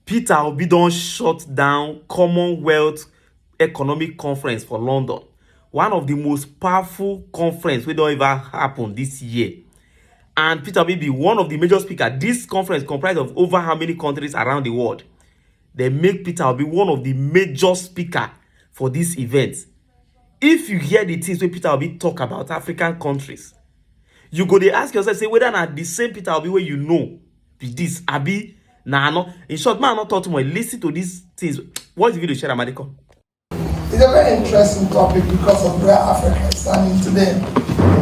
Peter Obi don shut down Commonwealth Economic Conference for London, one of the most powerful conference wey don ever happen this year. And Peter Obi be one of the major speakers. This conference comprised of over how many countries around the world? They make Peter Obi one of the major speakers for this event. If you hear the things wey Peter Obi talk about African countries, you go dey ask yourself, say whether na the same Peter Obi wey you know be this, abi na no. In short, man, not talk too much. Listen to these things. What is the video share, Amadiko? It's a very interesting topic because of where Africa is standing today.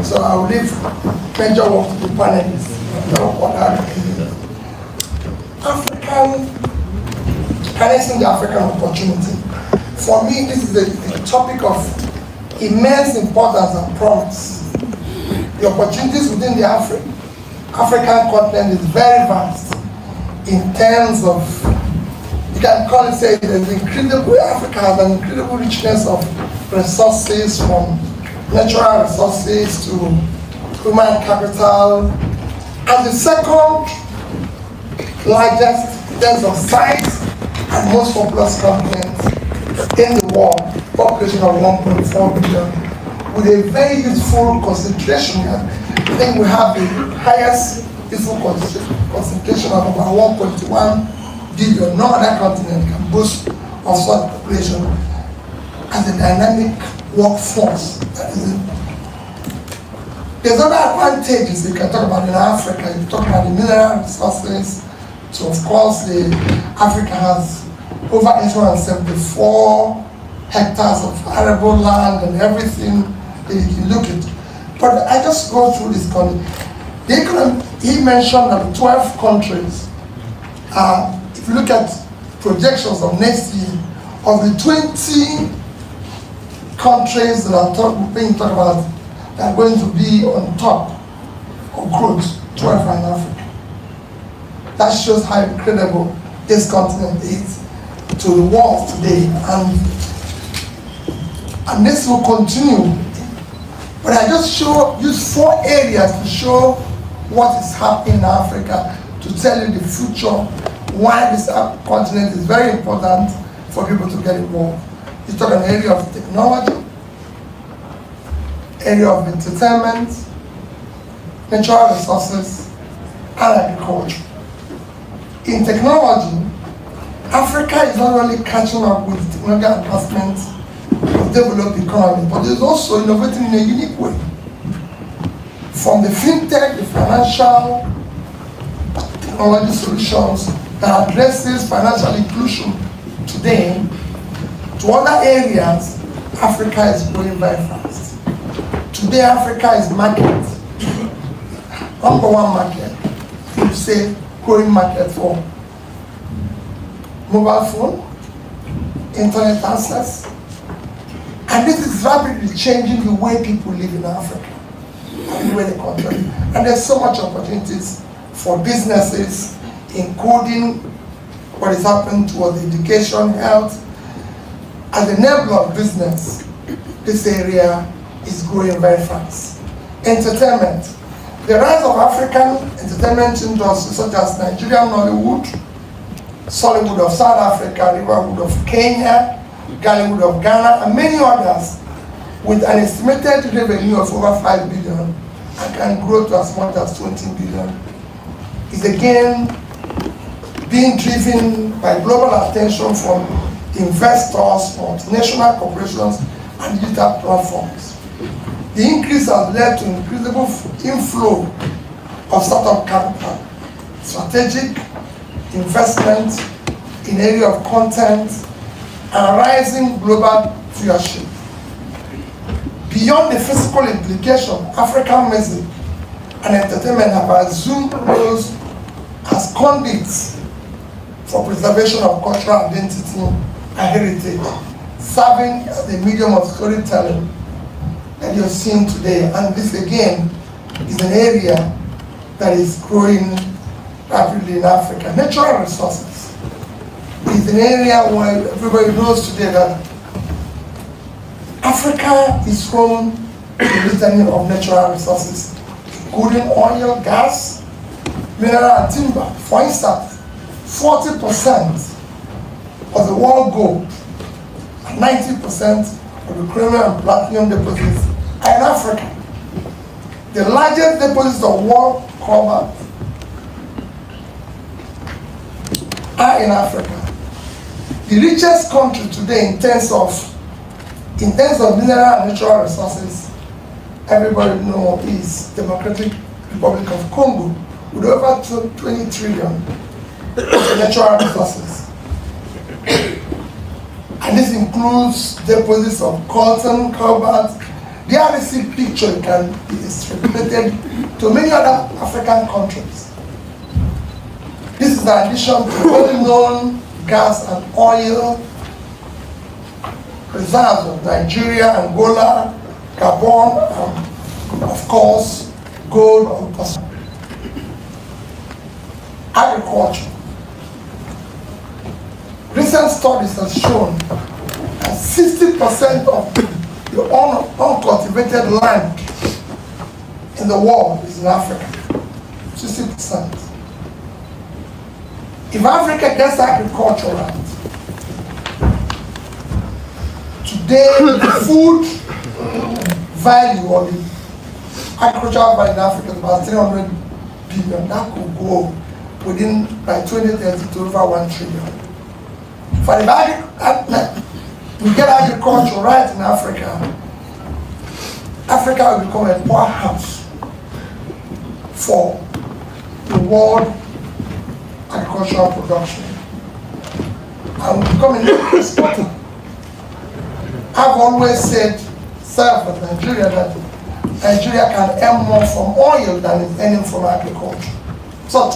So I will leave major work to the panelists. African, harnessing the African opportunity. For me, this is a topic of immense importance and promise. The opportunities within the African continent is very vast in terms of, you can call it, say, there's incredible, Africa has an incredible richness of resources, from natural resources to human capital. As the second largest in terms of size and most populous continent in the world, population of 1.4 billion, with a very useful concentration. I think we have the highest useful concentration of about 1.1 billion. No other continent can boast of such population as a dynamic workforce. That is it. There's other advantages you can talk about in Africa. You talk about the mineral resources. So of course, Africa has over 874 hectares of arable land and everything that you can look at. But I just go through this country. He mentioned that 12 countries. If you look at projections of next year, of the 20 countries that are being talked about that are going to be on top of growth, 12 are in Africa. That shows how incredible this continent is to the world today, and this will continue. But I just use 4 areas to show what is happening in Africa, to tell you the future, why this continent is very important for people to get involved. You talk an area of technology, area of entertainment, natural resources, and agriculture. In technology, Africa is not only catching up with technological advancements of developed economy, but is also innovating in a unique way. From the fintech, the financial technology solutions that addresses financial inclusion today, to other areas, Africa is growing very fast. Today, Africa is market, number 1 market, you say growing market for mobile phone, internet access, and this is rapidly changing the way people live in Africa, and the way the country. And there's so much opportunities for businesses, including what is happening towards education, health. As an enabler of business, this area is growing very fast. Entertainment. The rise of African entertainment industries such as Nigerian Nollywood, Sollywood of South Africa, Riverwood of Kenya, Gallywood of Ghana, and many others, with an estimated revenue of over 5 billion and can grow to as much as 20 billion, is again being driven by global attention from investors, multinational corporations, and digital platforms. The increase has led to incredible inflow of startup capital, strategic investment in area of content, and rising global viewership. Beyond the physical implication, African music and entertainment have assumed roles as conduits for preservation of cultural identity and heritage, serving as a medium of storytelling that you're seeing today. And this again is an area that is growing rapidly in Africa. Natural resources is an area where everybody knows today that Africa is home to the litany of natural resources, including oil, gas, mineral, and timber. For instance, 40% of the world gold and 90% of the chromium and platinum deposits are in Africa. The largest deposits of world cobalt are in Africa. The richest country today in terms of mineral and natural resources, everybody knows, is Democratic Republic of Congo, with over 20 trillion in natural resources. And this includes deposits of coltan, cobalt. The RC picture can be distributed to many other African countries. This is in addition to well-known gas and oil reserves of Nigeria, Angola, Gabon, and of course, gold or Botswana. Agriculture. Recent studies have shown that 60% of the uncultivated land in the world is in Africa. 60%. If Africa gets agriculture right, today the food value or the agricultural value in Africa is about 300 billion. That could go within by 2030 to over 1 trillion. For the we get agriculture right in Africa, Africa will become a powerhouse for the world agricultural production and will become an exporter. I've always said, for Nigeria, that Nigeria can earn more from oil than is earning from agriculture. So,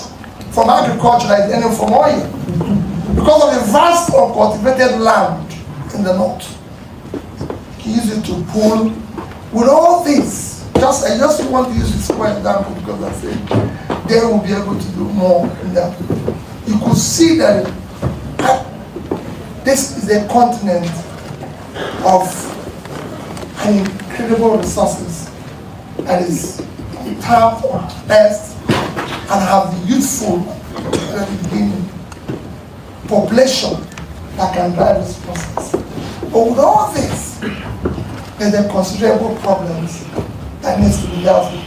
from agriculture that is earning from oil. Because of the vast uncultivated land in the north. He used it to pull. With all this, I just want to use this for example because I think they will be able to do more in that. You could see that this is a continent of an incredible resources that is tapped or best and have the youthful beginning population that can drive this process. But with all this, there's a considerable problems that needs to be dealt with,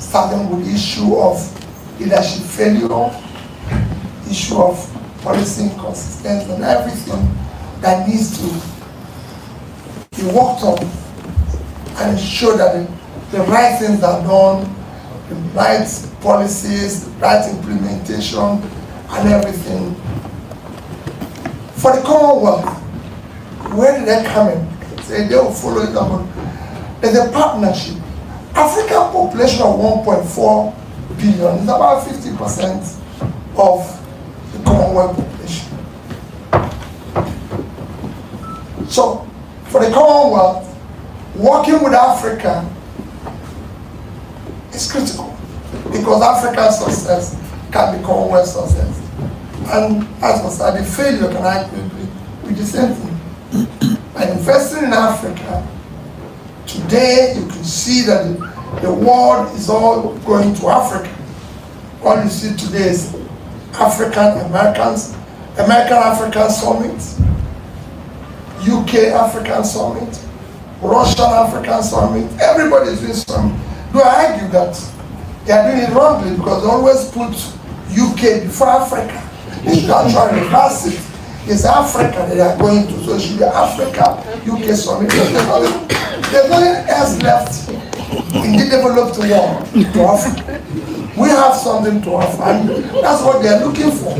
starting with the issue of leadership failure, issue of policy inconsistency, and everything that needs to be worked on and ensure that the right things are done, the right policies, the right implementation, and everything. For the Commonwealth, where did they come in? Say they will follow it up. There's a partnership. African population of 1.4 billion is about 50% of the Commonwealth population. So, for the Commonwealth, working with Africa is critical because Africa's success can be Commonwealth success. And as I said, the failure can actually be the same thing. By investing in Africa, today you can see that the world is all going to Africa. All you see today is American-African Summit, UK-African Summit, Russian-African Summit. Everybody is doing something. Do I argue that they are doing it wrongly because they always put UK before Africa? They should actually reverse it. It's Africa that they are going to, so it should be Africa, UK Summit. There's nothing else left in the developed world to offer. We have something to offer, and that's what they're looking for.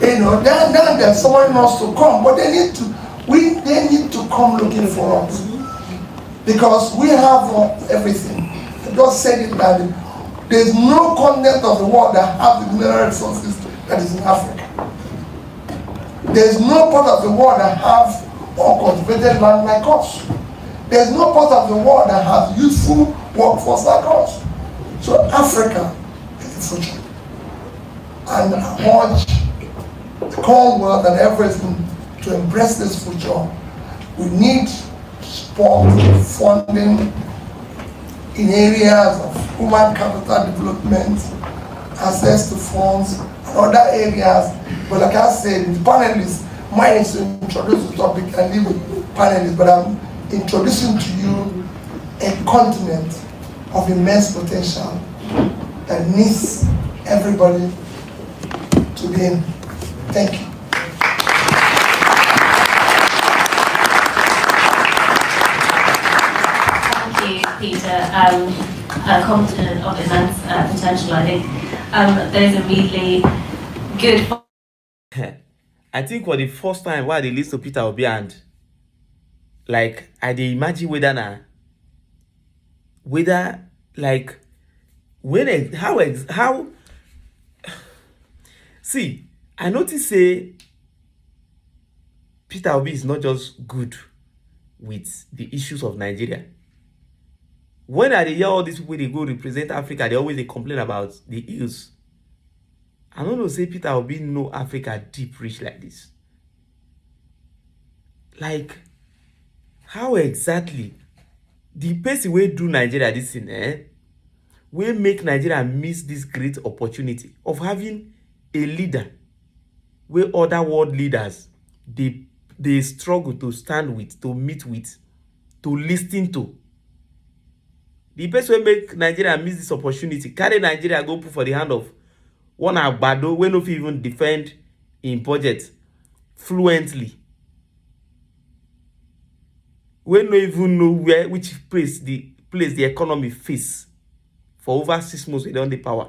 You know, then there's someone else to come, but they need to come looking for us. Because we have everything. I just said it that there's no continent of the world that has the mineral resources that is in Africa. There's no part of the world that have uncultivated land like us. There's no part of the world that has useful workforce like us. So Africa is the future. And I want the Commonwealth and everything to embrace this future. We need support funding in areas of human capital development, access to funds, and other areas. But like I said, the panelists, mine is to introduce the topic and leave the panelists, but I'm introducing to you a continent of immense potential that needs everybody to be in. Thank you. Thank you, Peter. A continent of immense potential, I think. Those are really good. I think for the first time while they listen to Peter Obi and like I dey imagine whether like when how see I notice say Peter Obi is not just good with the issues of Nigeria. When I dey hear all these people they go represent Africa, they always they complain about the ills. I don't know say Peter Obi know Africa deep rich like this. Like how exactly the person wey do Nigeria this thing will make Nigeria miss this great opportunity of having a leader where other world leaders they struggle to stand with, to meet with, to listen to. The person wey make Nigeria miss this opportunity carry Nigeria go put for the hand of one agbado wey no fit even defend in budget fluently, wey no even know which place the economy face for over 6 months wey don dey power.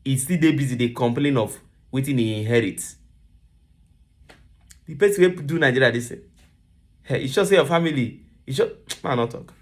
E still dey busy dey complain of wetin e inherit. The person wey do Nigeria this thing, e sure say your family, e sure man not talk.